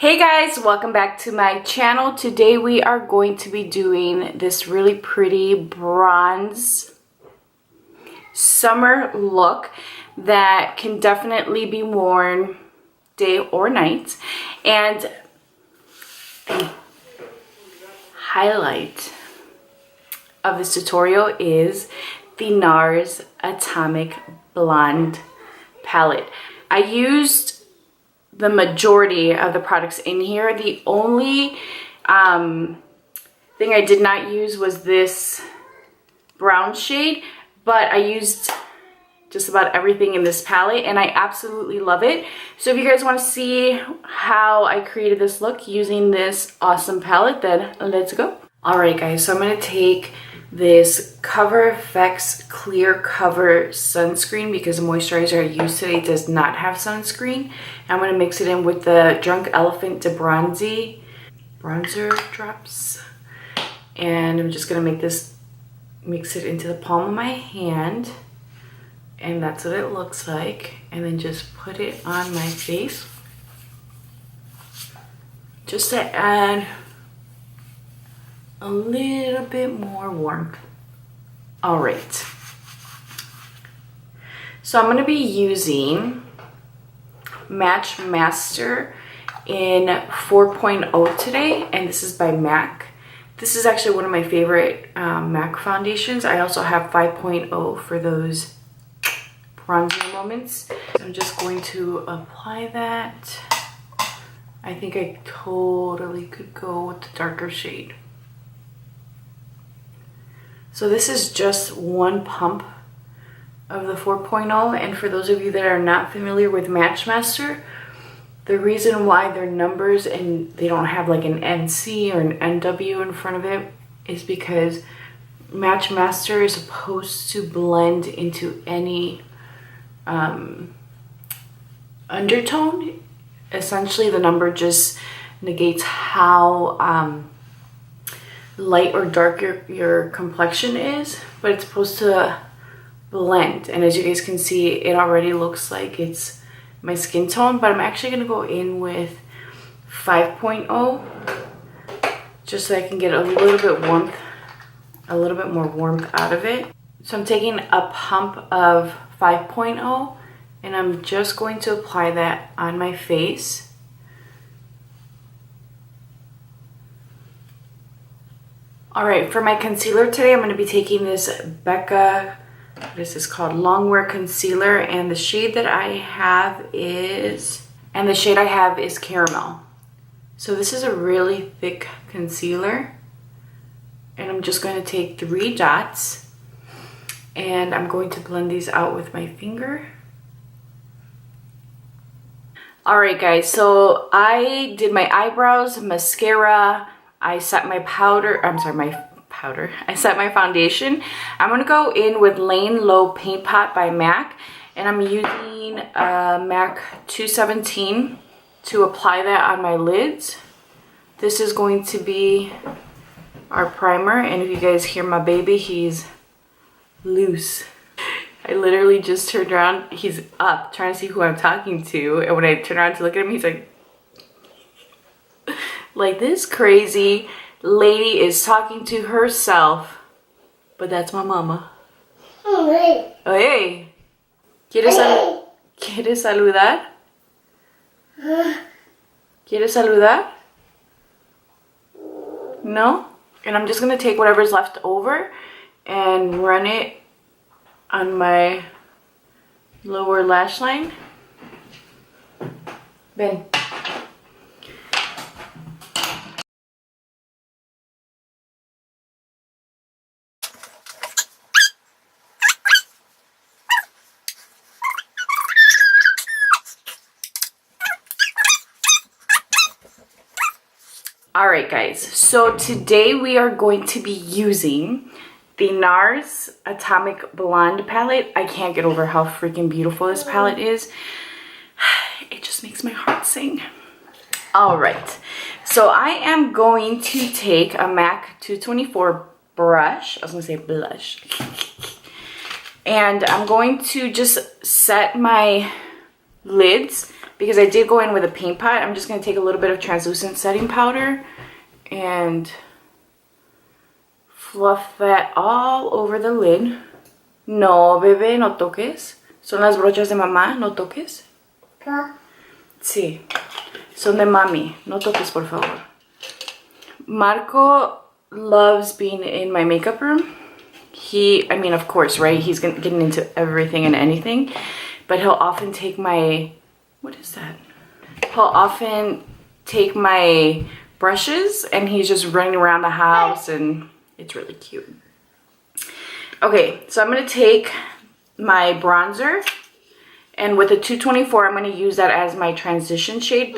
Hey guys, welcome back to my channel. Today we are going to be doing this really pretty bronze summer look that can definitely be worn day or night. And the highlight of this tutorial is the Nars Atomic Blonde palette. I used the majority of the products in here. The only thing I did not use was this brown shade, but I used just about everything in this palette and I absolutely love it. So if you guys want to see how I created this look using this awesome palette, then let's go. Alright guys, so I'm going to take this Cover FX Clear Cover Sunscreen because the moisturizer I used today does not have sunscreen. I'm going to mix it in with the Drunk Elephant De Bronzy bronzer drops. And I'm just going to mix it into the palm of my hand. And that's what it looks like. And then just put it on my face. Just to add a little bit more warmth. All right. So I'm going to be using Matchmaster in 4.0 today, and this is by MAC. This is actually one of my favorite MAC foundations. I also have 5.0 for those bronzer moments. So I'm just going to apply that. I think I totally could go with the darker shade. So this is just one pump of the 4.0, and for those of you that are not familiar with Matchmaster, the reason why they're numbers and they don't have like an NC or an NW in front of it is because Matchmaster is supposed to blend into any undertone. Essentially, the number just negates how light or dark your complexion is, but it's supposed to blend. And as you guys can see, it already looks like it's my skin tone, but I'm actually going to go in with 5.0 just so I can get a little bit more warmth out of it. So I'm taking a pump of 5.0 and I'm just going to apply that on my face. Alright, for my concealer today, I'm going to be taking this Becca, this is called Longwear Concealer, and the shade I have is Caramel. So this is a really thick concealer, and I'm just going to take 3 dots, and I'm going to blend these out with my finger. Alright guys, so I did my eyebrows, mascara, I set my I set my foundation. I'm going to go in with Lane Low Paint Pot by MAC, and I'm using MAC 217 to apply that on my lids. This is going to be our primer, and if you guys hear my baby, he's loose. I literally just turned around, he's up trying to see who I'm talking to, and when I turn around to look at him, he's like this crazy lady is talking to herself, but that's my mama. Oh, hey. ¿Quieres saludar? ¿Quieres saludar? No? And I'm just going to take whatever's left over and run it on my lower lash line. Ven. Alright guys, so today we are going to be using the Nars Atomic Blonde palette. I can't get over how freaking beautiful this palette is. It just makes my heart sing. Alright, so I am going to take a MAC 224 brush. I was going to say blush. And I'm going to just set my lids because I did go in with a paint pot, I'm just going to take a little bit of translucent setting powder and fluff that all over the lid. No, bebé, no toques. Son las brochas de mamá, no toques. ¿Qué? Sí, son de mami, no toques por favor. Marco loves being in my makeup room. I mean, of course, right? He's getting into everything and anything, but he'll often take my, what is that? He'll often take my brushes and he's just running around the house and it's really cute. Okay, so I'm gonna take my bronzer and with a 224, I'm gonna use that as my transition shade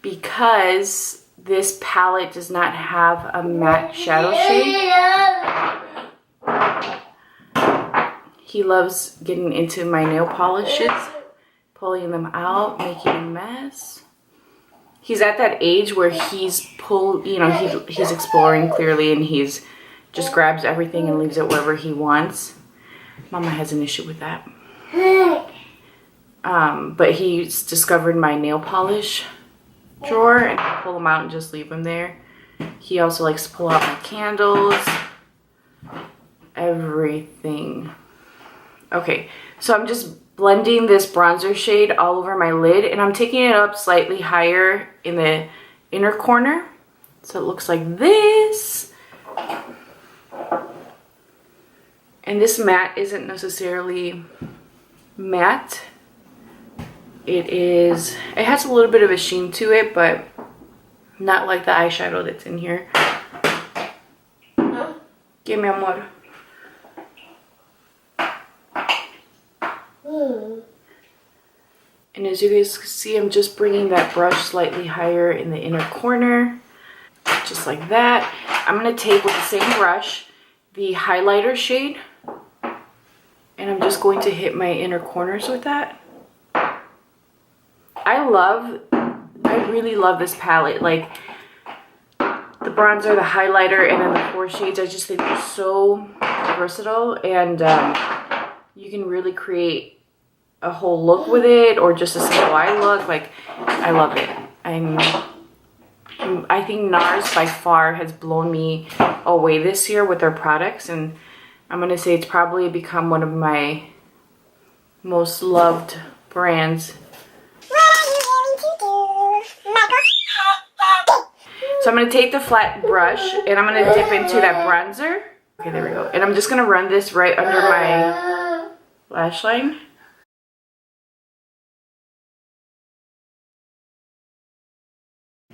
because this palette does not have a matte shadow shade. He loves getting into my nail polishes, pulling them out, making a mess. He's at that age where he's he's exploring clearly and he's just grabs everything and leaves it wherever he wants. Mama has an issue with that. But he's discovered my nail polish drawer and I pull them out and just leave them there. He also likes to pull out my candles, everything. Okay, so I'm just blending this bronzer shade all over my lid and I'm taking it up slightly higher in the inner corner. So it looks like this. And this matte isn't necessarily matte. It has a little bit of a sheen to it, but not like the eyeshadow that's in here. Give me amor. And as you guys can see, I'm just bringing that brush slightly higher in the inner corner, just like that. I'm gonna take with the same brush the highlighter shade, and I'm just going to hit my inner corners with that. I really love this palette. Like the bronzer, the highlighter, and then the 4 shades. I just think they're so versatile, and you can really create a whole look with it, or just a simple eye look. Like, I love it. I think Nars by far has blown me away this year with their products, and I'm gonna say it's probably become one of my most loved brands. So I'm going to take the flat brush and I'm going to dip into that bronzer. Okay, there we go. And I'm just going to run this right under my lash line.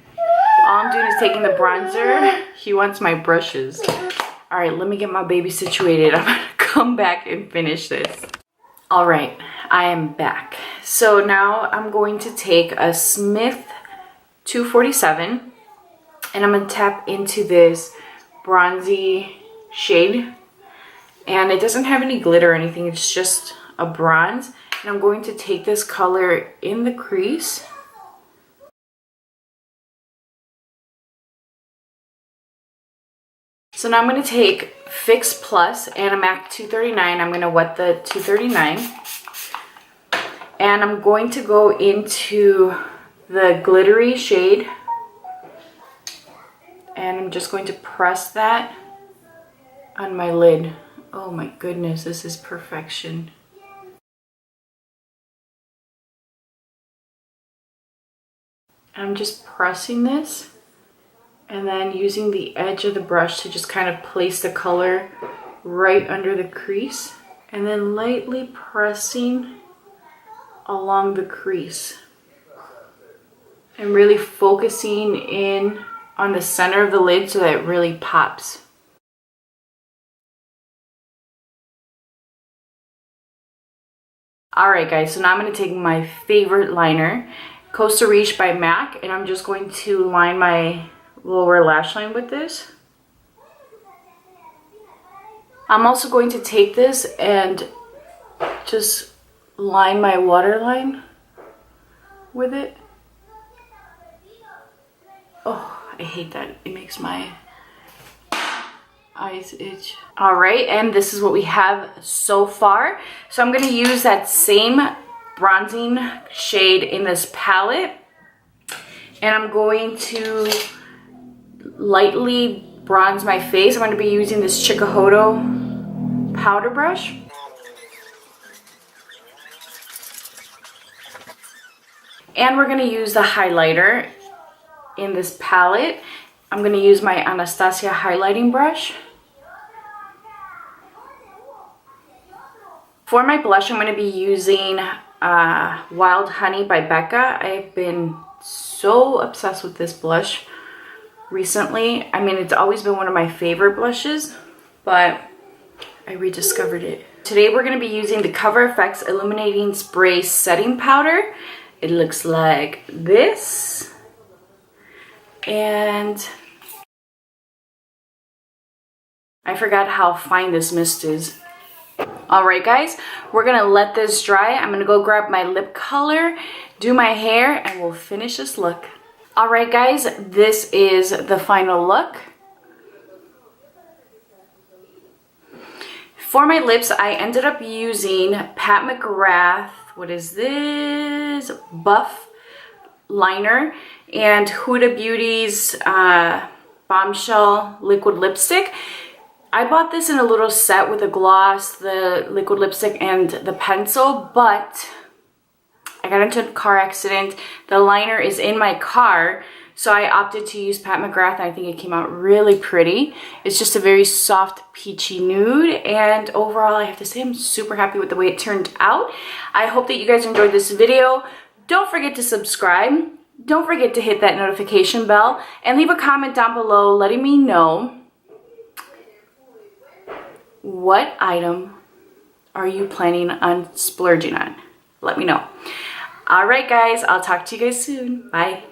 All I'm doing is taking the bronzer. He wants my brushes. All right, let me get my baby situated. I'm going to come back and finish this. All right, I am back. So now I'm going to take a Smith 247 and I'm going to tap into this bronzy shade. And it doesn't have any glitter or anything, it's just a bronze. And I'm going to take this color in the crease. So now I'm going to take Fix Plus and a MAC 239. I'm going to wet the 239. And I'm going to go into the glittery shade. And I'm just going to press that on my lid. Oh my goodness, this is perfection. I'm just pressing this and then using the edge of the brush to just kind of place the color right under the crease and then lightly pressing along the crease and really focusing in on the center of the lid so that it really pops. Alright guys, so now I'm going to take my favorite liner, Costa Riche by MAC, and I'm just going to line my lower lash line with this. I'm also going to take this and just line my waterline with it. Oh, I hate that. It makes my eyes itch. All right, and this is what we have so far. So I'm gonna use that same bronzing shade in this palette, and I'm going to lightly bronze my face. I'm going to be using this Chikuhodo powder brush. And we're going to use the highlighter in this palette. I'm going to use my Anastasia highlighting brush. For my blush, I'm going to be using Wild Honey by Becca. I've been so obsessed with this blush recently. I mean, it's always been one of my favorite blushes, but I rediscovered it. Today we're going to be using the Cover FX Illuminating Spray Setting Powder. It looks like this. And I forgot how fine this mist is. Alright guys, we're going to let this dry. I'm going to go grab my lip color, do my hair, and we'll finish this look. Alright guys, this is the final look. For my lips, I ended up using Pat McGrath, what is this? Buff liner, and Huda Beauty's Bombshell liquid lipstick. I bought this in a little set with a gloss, the liquid lipstick, and the pencil, but I got into a car accident. The liner is in my car, so I opted to use Pat McGrath, and I think it came out really pretty. It's just a very soft peachy nude, and overall I have to say I'm super happy with the way it turned out. I hope that you guys enjoyed this video. Don't forget to subscribe. Don't forget to hit that notification bell, and leave a comment down below letting me know what item are you planning on splurging on. Let me know. Alright guys, I'll talk to you guys soon. Bye.